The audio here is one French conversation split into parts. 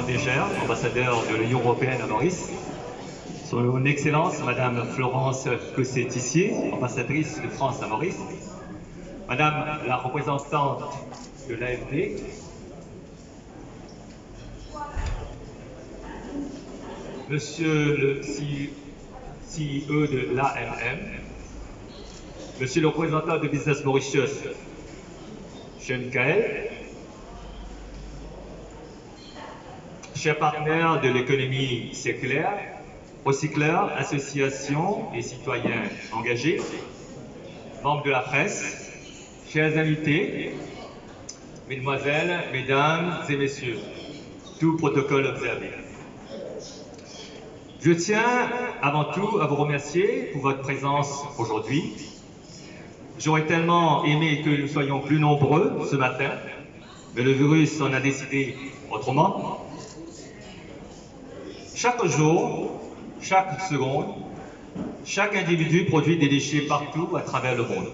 Dégère, ambassadeur de l'Union européenne à Maurice, son Excellence Madame Florence Cosset-Tissier, ambassadrice de France à Maurice, Madame la représentante de l'AFD, Monsieur le CEO de l'AMM, Monsieur le représentant de Business Mauritius, Sean Kael, chers partenaires de l'économie circulaire, recycleurs, associations et citoyens engagés, membres de la presse, chers invités, mesdemoiselles, mesdames et messieurs, tout protocole observé. Je tiens avant tout à vous remercier pour votre présence aujourd'hui. J'aurais tellement aimé que nous soyons plus nombreux ce matin, mais le virus en a décidé autrement. Chaque jour, chaque seconde, chaque individu produit des déchets partout à travers le monde.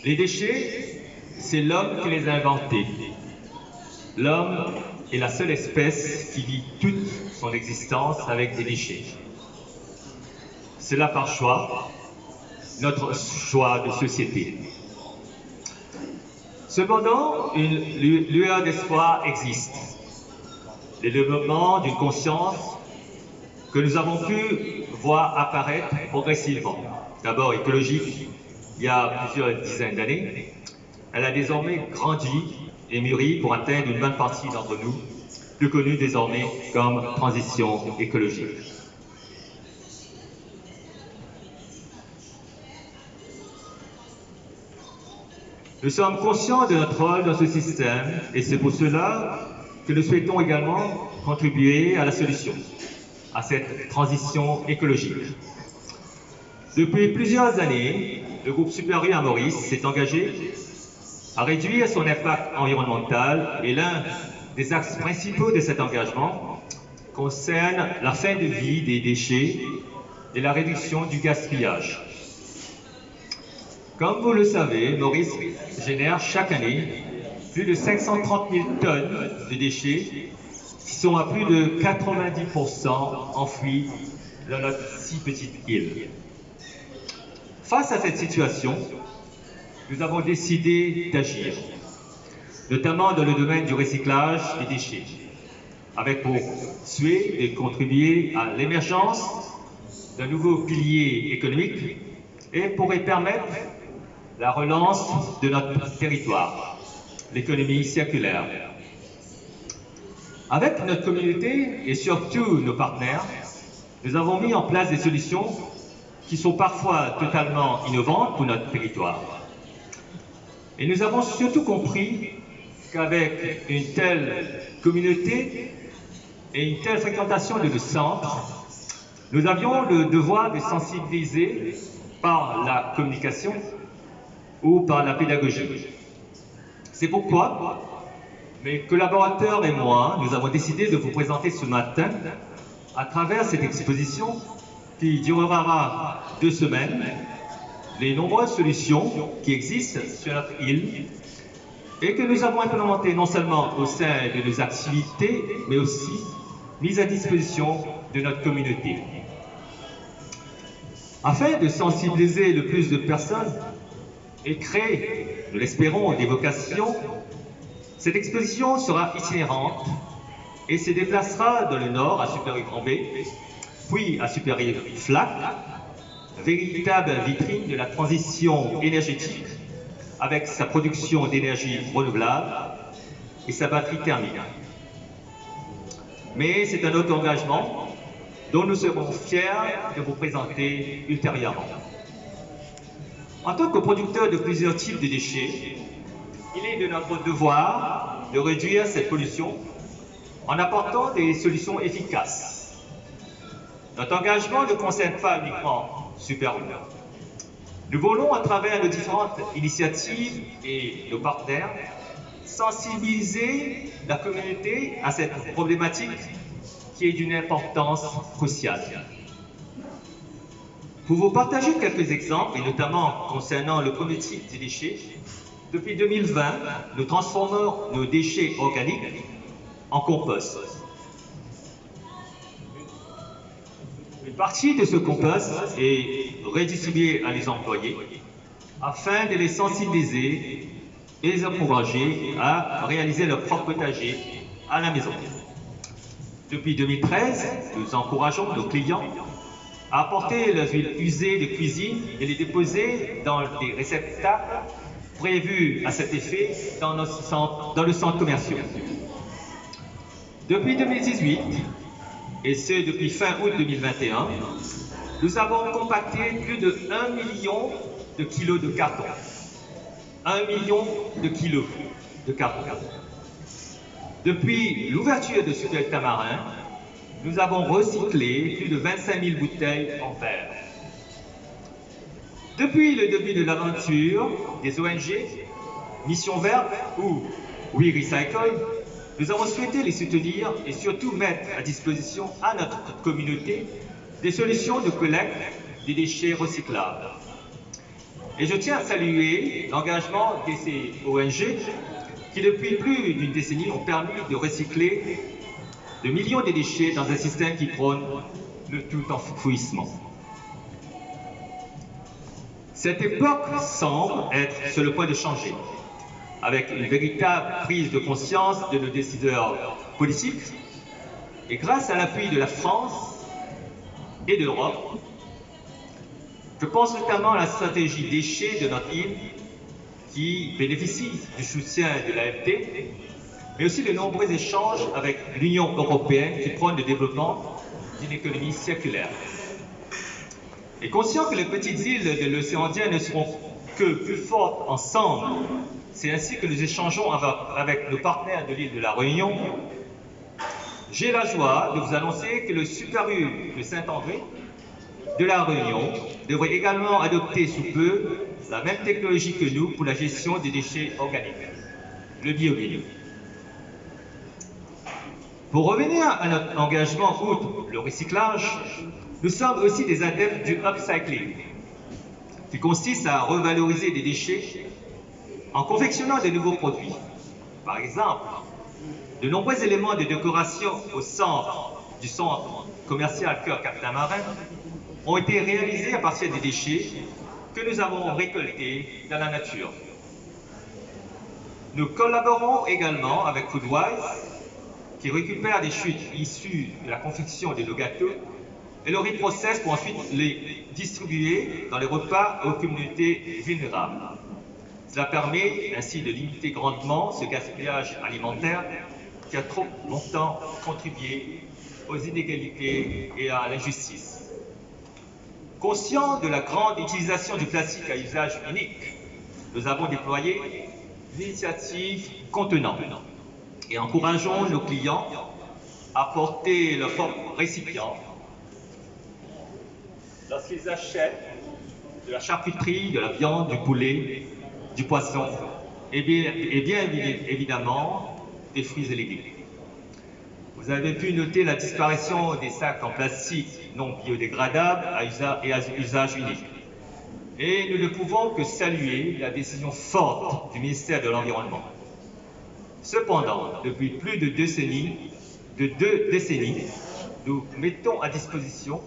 Les déchets, c'est l'homme qui les a inventés. L'homme est la seule espèce qui vit toute son existence avec des déchets. Cela par choix, notre choix de société. Cependant, une lueur d'espoir existe. Le développement d'une conscience que nous avons pu voir apparaître progressivement. D'abord écologique, il y a plusieurs dizaines d'années, elle a désormais grandi et mûri pour atteindre une bonne partie d'entre nous, plus connue désormais comme transition écologique. Nous sommes conscients de notre rôle dans ce système et c'est pour cela que nous souhaitons également contribuer à la solution, à cette transition écologique. Depuis plusieurs années, le groupe Super-U à Maurice s'est engagé à réduire son impact environnemental et l'un des axes principaux de cet engagement concerne la fin de vie des déchets et la réduction du gaspillage. Comme vous le savez, Maurice génère chaque année plus de 530 000 tonnes de déchets qui sont à plus de 90% enfouis dans notre si petite île. Face à cette situation, nous avons décidé d'agir, notamment dans le domaine du recyclage des déchets, avec pour souhait de contribuer à l'émergence d'un nouveau pilier économique et pourrait permettre la relance de notre territoire, l'économie circulaire. Avec notre communauté et surtout nos partenaires, nous avons mis en place des solutions qui sont parfois totalement innovantes pour notre territoire. Et nous avons surtout compris qu'avec une telle communauté, et une telle fréquentation de nos centres, nous avions le devoir de sensibiliser par la communication ou par la pédagogie. C'est pourquoi mes collaborateurs et moi, nous avons décidé de vous présenter ce matin, à travers cette exposition qui durera 2 semaines, les nombreuses solutions qui existent sur notre île et que nous avons implémentées non seulement au sein de nos activités, mais aussi mises à disposition de notre communauté. Afin de sensibiliser le plus de personnes et créer, nous l'espérons, des vocations, cette exposition sera itinérante et se déplacera dans le nord à Supérieur-Grand-Bay, puis à Supérieur-Flac, véritable vitrine de la transition énergétique avec sa production d'énergie renouvelable et sa batterie thermique. Mais c'est un autre engagement dont nous serons fiers de vous présenter ultérieurement. En tant que producteur de plusieurs types de déchets, il est de notre devoir de réduire cette pollution en apportant des solutions efficaces. Notre engagement ne concerne pas uniquement Super U. Nous voulons, à travers nos différentes initiatives et nos partenaires, sensibiliser la communauté à cette problématique qui est d'une importance cruciale. Pour vous partager quelques exemples, et notamment concernant le premier type des déchets, depuis 2020, nous transformons nos déchets organiques en compost. Une partie de ce compost est redistribuée à les employés afin de les sensibiliser et les encourager à réaliser leur propre potager à la maison. Depuis 2013, nous encourageons nos clients à apporter leurs huiles usées de cuisine et les déposer dans des réceptacles prévus à cet effet dans le centre commercial. Depuis 2018, et ce depuis fin août 2021, nous avons compacté plus de 1 million de kilos de carton. 1 million de kilos de carton. Depuis l'ouverture de Super Tamarin, nous avons recyclé plus de 25 000 bouteilles en verre. Depuis le début de l'aventure des ONG, Mission Verte ou We Recycle, nous avons souhaité les soutenir et surtout mettre à disposition à notre communauté des solutions de collecte des déchets recyclables. Et je tiens à saluer l'engagement de ces ONG qui, depuis plus d'une décennie, ont permis de recycler de millions de déchets dans un système qui prône le tout-enfouissement. Cette époque semble être sur le point de changer, avec une véritable prise de conscience de nos décideurs politiques, et grâce à l'appui de la France et de l'Europe. Je pense notamment à la stratégie déchets de notre île, qui bénéficie du soutien de l'AFD, mais aussi de nombreux échanges avec l'Union européenne qui prône le développement d'une économie circulaire. Et conscient que les petites îles de l'océan Indien ne seront que plus fortes ensemble, c'est ainsi que nous échangeons avec nos partenaires de l'île de la Réunion. J'ai la joie de vous annoncer que le Super U de Saint-André de la Réunion devrait également adopter sous peu la même technologie que nous pour la gestion des déchets organiques, le biomine. Pour revenir à notre engagement outre le recyclage, nous sommes aussi des adeptes du upcycling, qui consiste à revaloriser des déchets en confectionnant de nouveaux produits. Par exemple, de nombreux éléments de décoration du centre commercial Cœur Cap-Tamarin ont été réalisés à partir des déchets que nous avons récoltés dans la nature. Nous collaborons également avec Foodwise, qui récupère des chutes issues de la confection de nos gâteaux et le reprocesse pour ensuite les distribuer dans les repas aux communautés vulnérables. Cela permet ainsi de limiter grandement ce gaspillage alimentaire qui a trop longtemps contribué aux inégalités et à l'injustice. Conscient de la grande utilisation du plastique à usage unique, nous avons déployé l'initiative Contenant et encourageons nos clients apporter leur propre récipient lorsqu'ils achètent de la charcuterie, de la viande, du poulet, du poisson et bien évidemment des fruits et légumes. Vous avez pu noter la disparition des sacs en plastique non biodégradables à usage unique. Et nous ne pouvons que saluer la décision forte du ministère de l'Environnement. Cependant, depuis plus de deux décennies, nous mettons à disposition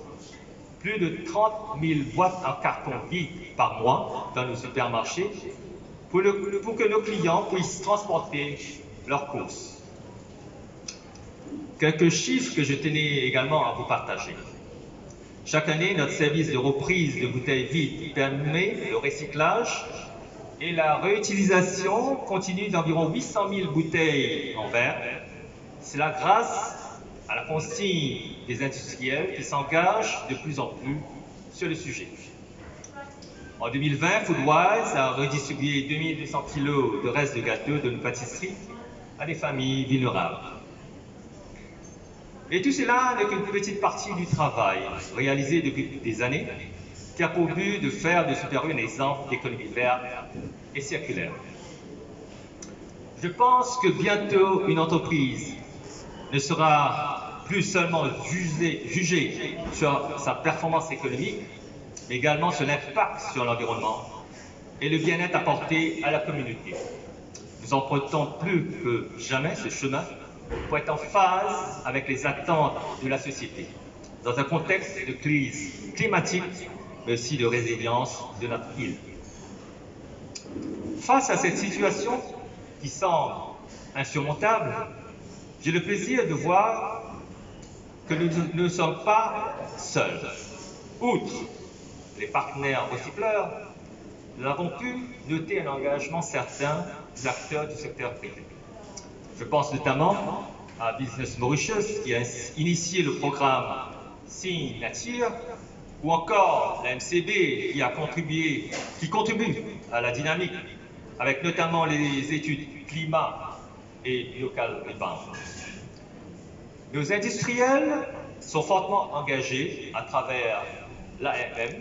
plus de 30 000 boîtes en carton vide par mois dans nos supermarchés pour que nos clients puissent transporter leurs courses. Quelques chiffres que je tenais également à vous partager. Chaque année, notre service de reprise de bouteilles vides permet le recyclage et la réutilisation continue d'environ 800 000 bouteilles en verre. Cela grâce à la consigne des industriels qui s'engagent de plus en plus sur le sujet. En 2020, Foodwise a redistribué 2200 kg de restes de gâteaux de nos pâtisseries à des familles vulnérables. Et tout cela n'est qu'une petite partie du travail réalisé depuis des années qui a pour but de faire de Super U un exemple d'économie verte et circulaire. Je pense que bientôt une entreprise ne sera plus seulement jugée sur sa performance économique, mais également sur l'impact sur l'environnement et le bien-être apporté à la communauté. Nous empruntons plus que jamais ce chemin pour être en phase avec les attentes de la société, dans un contexte de crise climatique, mais aussi de résilience de notre île. Face à cette situation qui semble insurmontable, j'ai le plaisir de voir que nous ne sommes pas seuls. Outre les partenaires recycleurs, nous avons pu noter un engagement certain des acteurs du secteur privé. Je pense notamment à Business Mauritius qui a initié le programme Signe Nature, ou encore la MCB qui contribue à la dynamique avec notamment les études climat et local rebound. Nos industriels sont fortement engagés à travers l'AFM.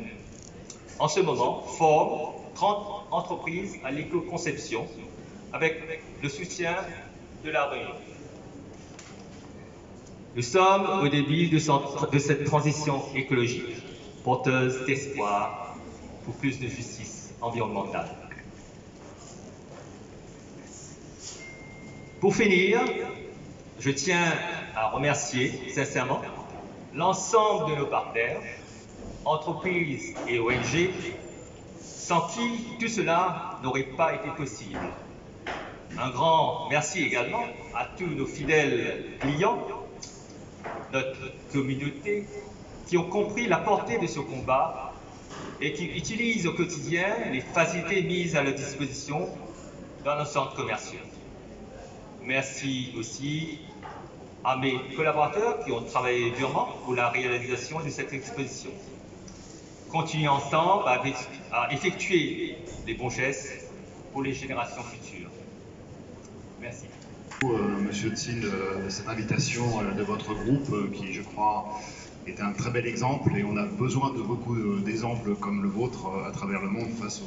En ce moment, forment 30 entreprises à l'éco-conception avec le soutien de la Réunion. Nous sommes au début de cette transition écologique, porteuse d'espoir pour plus de justice environnementale. Pour finir, je tiens à remercier sincèrement l'ensemble de nos partenaires, entreprises et ONG, sans qui tout cela n'aurait pas été possible. Un grand merci également à tous nos fidèles clients, notre communauté, qui ont compris la portée de ce combat et qui utilisent au quotidien les facilités mises à leur disposition dans nos centres commerciaux. Merci aussi à mes collaborateurs qui ont travaillé durement pour la réalisation de cette exposition. Continuons ensemble à effectuer les bons gestes pour les générations futures. Merci. Monsieur Tsil, de cette invitation de votre groupe qui, je crois, est un très bel exemple et on a besoin de beaucoup d'exemples comme le vôtre à travers le monde face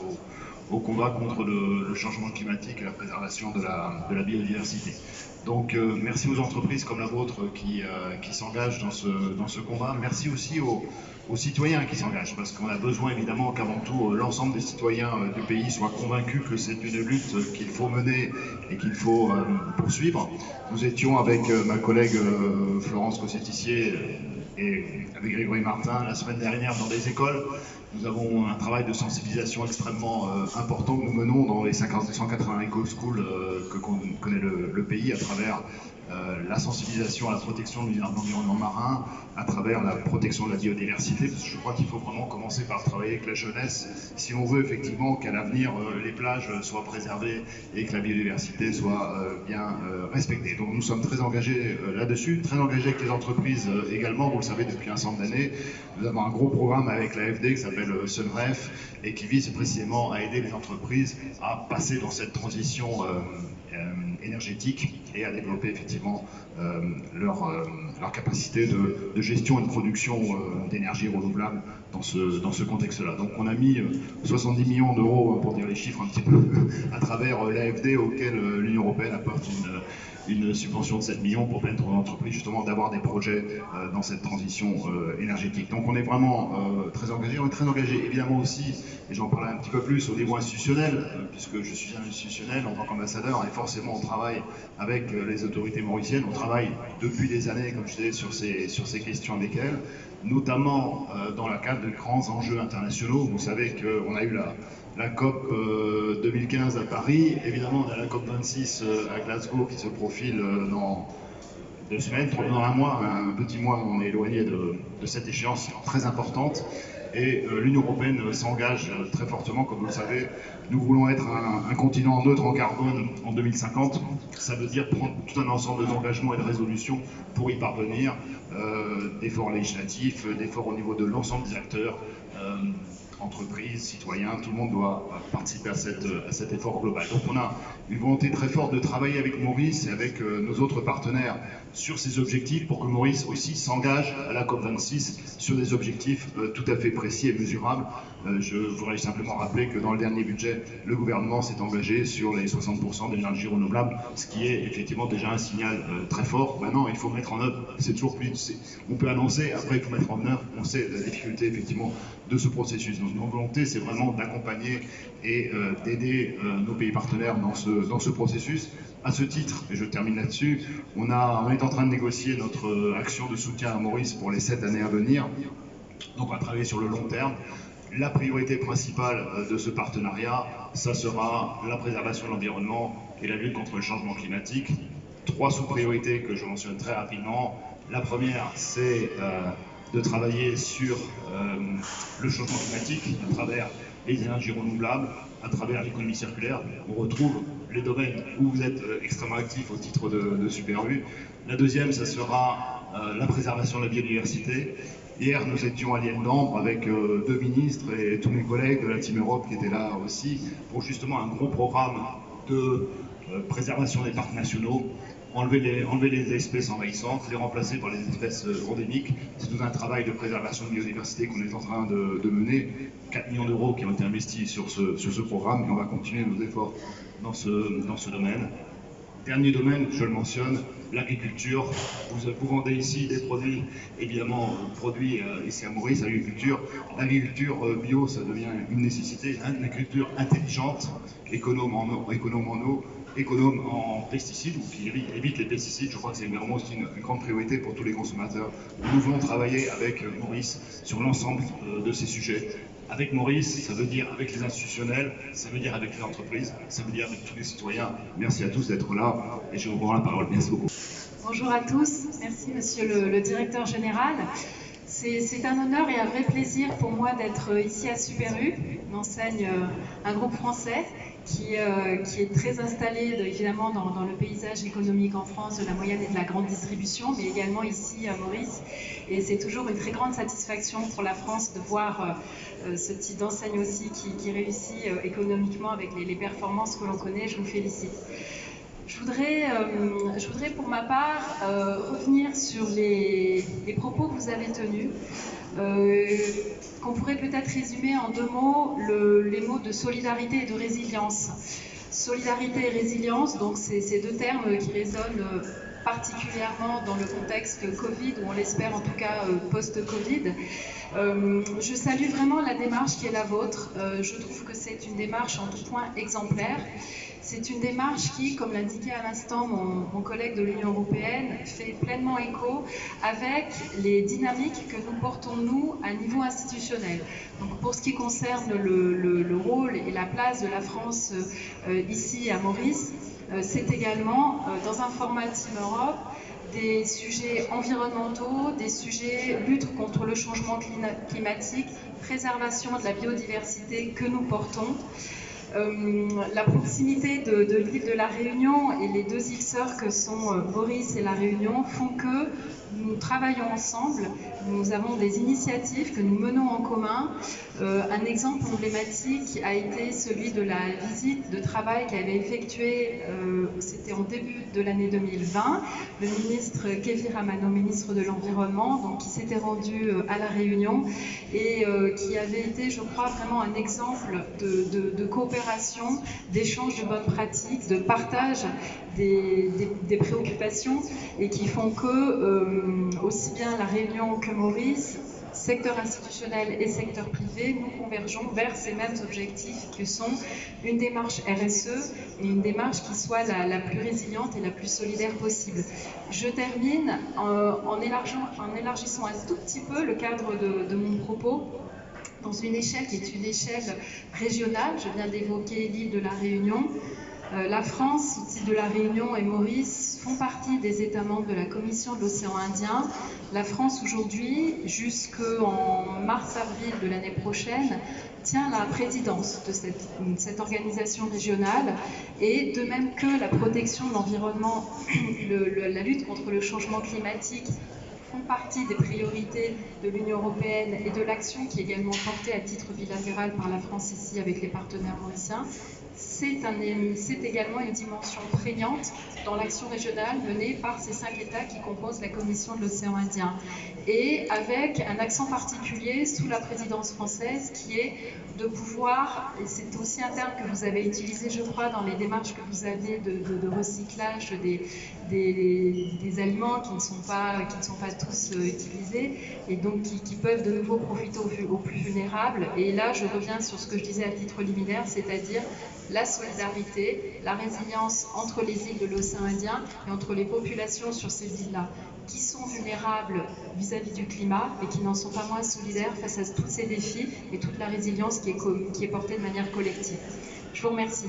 au combat contre le changement climatique et la préservation de la biodiversité. Donc merci aux entreprises comme la vôtre qui s'engagent dans ce combat. Merci aussi aux citoyens qui s'engagent, parce qu'on a besoin évidemment qu'avant tout l'ensemble des citoyens du pays soient convaincus que c'est une lutte qu'il faut mener et qu'il faut poursuivre. Nous étions avec ma collègue Florence Cosset-Tissier et avec Grégory Martin la semaine dernière dans des écoles. Nous avons un travail de sensibilisation extrêmement important que nous menons dans les 180 éco-schools que connaît le pays à travers la sensibilisation à la protection de l'environnement marin, à travers la protection de la biodiversité, parce que je crois qu'il faut vraiment commencer par travailler avec la jeunesse si on veut effectivement qu'à l'avenir les plages soient préservées et que la biodiversité soit bien respectée. Donc nous sommes très engagés là-dessus, très engagés avec les entreprises également, vous le savez depuis un certain nombre d'années. Nous avons un gros programme avec l'AFD qui s'appelle Sunref et qui vise précisément à aider les entreprises à passer dans cette transition énergétique et à développer effectivement leur capacité de gestion et de production d'énergie renouvelable dans ce contexte-là. Donc on a mis 70 millions d'euros, pour dire les chiffres un petit peu, à travers l'AFD auquel l'Union européenne apporte une subvention de 7 millions pour permettre aux entreprises justement d'avoir des projets dans cette transition énergétique. Donc on est vraiment très engagé. On est très engagé évidemment aussi, et j'en parlerai un petit peu plus au niveau institutionnel, puisque je suis un institutionnel en tant qu'ambassadeur, et forcément on travaille avec les autorités mauriciennes, on travaille depuis des années, comme je disais, sur ces questions avec elles, notamment dans le cadre de grands enjeux internationaux. Vous savez qu'on a eu la COP 2015 à Paris, évidemment on a la COP 26 à Glasgow qui se profile dans 2 semaines, dans un mois, un petit mois, on est éloigné de cette échéance très importante. Et l'Union européenne s'engage très fortement, comme vous le savez. Nous voulons être un continent neutre en carbone en 2050. Ça veut dire prendre tout un ensemble d'engagements et de résolutions pour y parvenir, d'efforts législatifs, d'efforts au niveau de l'ensemble des acteurs, entreprises, citoyens, tout le monde doit participer à cet effort global. Donc on a une volonté très forte de travailler avec Maurice et avec nos autres partenaires sur ces objectifs pour que Maurice aussi s'engage à la COP26 sur des objectifs tout à fait précis et mesurables. Je voudrais simplement rappeler que dans le dernier budget, le gouvernement s'est engagé sur les 60% d'énergie renouvelable, ce qui est effectivement déjà un signal très fort. Maintenant, il faut mettre en œuvre, c'est toujours plus... On peut annoncer, après il faut mettre en œuvre, on sait la difficulté effectivement de ce processus. Donc notre volonté, c'est vraiment d'accompagner et d'aider nos pays partenaires dans ce processus. À ce titre, et je termine là-dessus, on est en train de négocier notre action de soutien à Maurice pour les 7 années à venir. Donc on va travailler sur le long terme. La priorité principale de ce partenariat, ça sera la préservation de l'environnement et la lutte contre le changement climatique. 3 sous-priorités que je mentionne très rapidement. La première, c'est de travailler sur le changement climatique à travers les énergies renouvelables, à travers l'économie circulaire. On retrouve les domaines où vous êtes extrêmement actifs au titre de Super U. La deuxième, ça sera la préservation de la biodiversité. Hier, nous étions à l'Île-d'Ambre avec 2 ministres et tous mes collègues de la Team Europe qui étaient là aussi pour justement un gros programme de préservation des parcs nationaux. Enlever les espèces envahissantes, les remplacer par les espèces endémiques. C'est tout un travail de préservation de biodiversité qu'on est en train de mener. 4 millions d'euros qui ont été investis sur ce programme et on va continuer nos efforts dans ce domaine. Dernier domaine, je le mentionne, l'agriculture. Vous vendez ici des produits, évidemment, produits ici à Maurice, l'agriculture. L'agriculture bio, ça devient une nécessité. L'agriculture intelligente, économe en eau, économe en pesticides, ou qui évite les pesticides. Je crois que c'est vraiment aussi une grande priorité pour tous les consommateurs. Nous voulons travailler avec Maurice sur l'ensemble de ces sujets. Avec Maurice, ça veut dire avec les institutionnels, ça veut dire avec les entreprises, ça veut dire avec tous les citoyens. Merci à tous d'être là et je vous rends la parole. Merci beaucoup. Bonjour à tous, merci monsieur le directeur général. C'est un honneur et un vrai plaisir pour moi d'être ici à Super U. J'enseigne un groupe français qui est très installé évidemment dans le paysage économique en France de la moyenne et de la grande distribution, mais également ici à Maurice. Et c'est toujours une très grande satisfaction pour la France de voir ce type d'enseigne aussi qui réussit économiquement avec les performances que l'on connaît. Je vous félicite. Je voudrais pour ma part revenir sur les propos que vous avez tenus, qu'on pourrait peut-être résumer en 2 mots, les mots de solidarité et de résilience. Solidarité et résilience, donc c'est ces 2 termes qui résonnent particulièrement dans le contexte Covid, ou on l'espère en tout cas post-Covid. Je salue vraiment la démarche qui est la vôtre. Je trouve que c'est une démarche en tout point exemplaire. C'est une démarche qui, comme l'indiquait à l'instant mon collègue de l'Union européenne, fait pleinement écho avec les dynamiques que nous portons, nous, à niveau institutionnel. Donc, pour ce qui concerne le rôle et la place de la France ici à Maurice, c'est également, dans un format Team Europe, des sujets environnementaux, des sujets lutte contre le changement climatique, préservation de la biodiversité que nous portons. La proximité de l'île de la Réunion et les deux îles sœurs que sont Maurice et la Réunion font que nous travaillons ensemble, nous avons des initiatives que nous menons en commun. Un exemple emblématique a été celui de la visite de travail qu'avait effectuée, c'était en début de l'année 2020, le ministre Kevin Ramano, ministre de l'Environnement, donc, qui s'était rendu à la Réunion et qui avait été, je crois, vraiment un exemple de coopération, d'échange de bonnes pratiques, de partage des préoccupations et qui font que aussi bien la Réunion que Maurice, secteur institutionnel et secteur privé, nous convergeons vers ces mêmes objectifs que sont une démarche RSE et une démarche qui soit la plus résiliente et la plus solidaire possible. Je termine en élargissant un tout petit peu le cadre de mon propos dans une échelle qui est une échelle régionale. Je viens d'évoquer l'île de la Réunion. La France, l'île de la Réunion et Maurice font partie des États membres de la Commission de l'océan Indien. La France aujourd'hui, jusqu'en mars-avril de l'année prochaine, tient la présidence de cette organisation régionale et de même que la protection de l'environnement, la lutte contre le changement climatique font partie des priorités de l'Union européenne et de l'action qui est également portée à titre bilatéral par la France ici avec les partenaires mauriciens. C'est également une dimension prégnante dans l'action régionale menée par ces 5 États qui composent la Commission de l'océan Indien. Et avec un accent particulier sous la présidence française qui est de pouvoir, et c'est aussi un terme que vous avez utilisé je crois dans les démarches que vous avez de recyclage des aliments qui ne sont pas tous utilisés et donc qui peuvent de nouveau profiter aux plus vulnérables. Et là je reviens sur ce que je disais à titre liminaire, c'est-à-dire la solidarité, la résilience entre les îles de l'océan Indien et entre les populations sur ces îles-là, qui sont vulnérables vis-à-vis du climat et qui n'en sont pas moins solidaires face à tous ces défis et toute la résilience qui est portée de manière collective. Je vous remercie.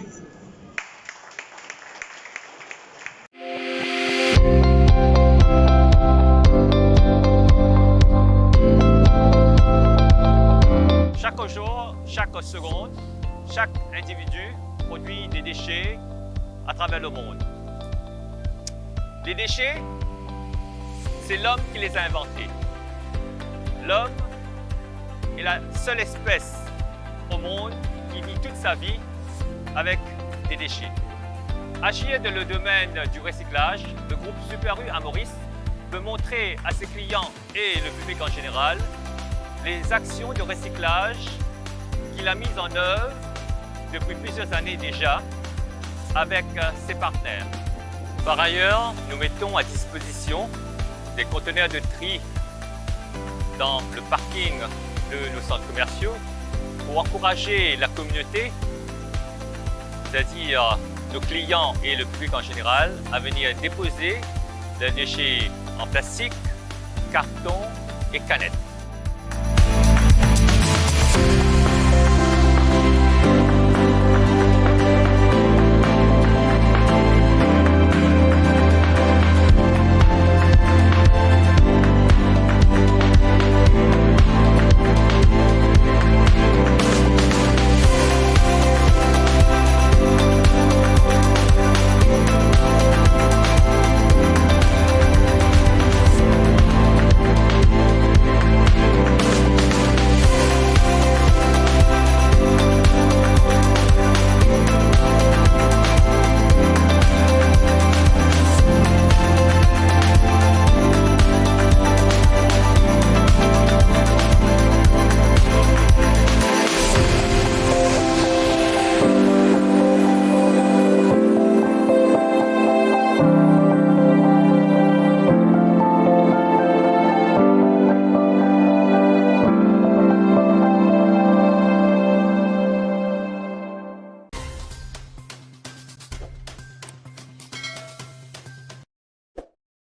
Chaque jour, chaque seconde, chaque individu produit des déchets à travers le monde. Les déchets, c'est l'homme qui les a inventés. L'homme est la seule espèce au monde qui vit toute sa vie avec des déchets. Agir dans le domaine du recyclage, le groupe Super U à Maurice peut montrer à ses clients et le public en général les actions de recyclage qu'il a mises en œuvre depuis plusieurs années déjà avec ses partenaires. Par ailleurs, nous mettons à disposition des conteneurs de tri dans le parking de nos centres commerciaux pour encourager la communauté, c'est-à-dire nos clients et le public en général, à venir déposer des déchets en plastique, carton et canettes.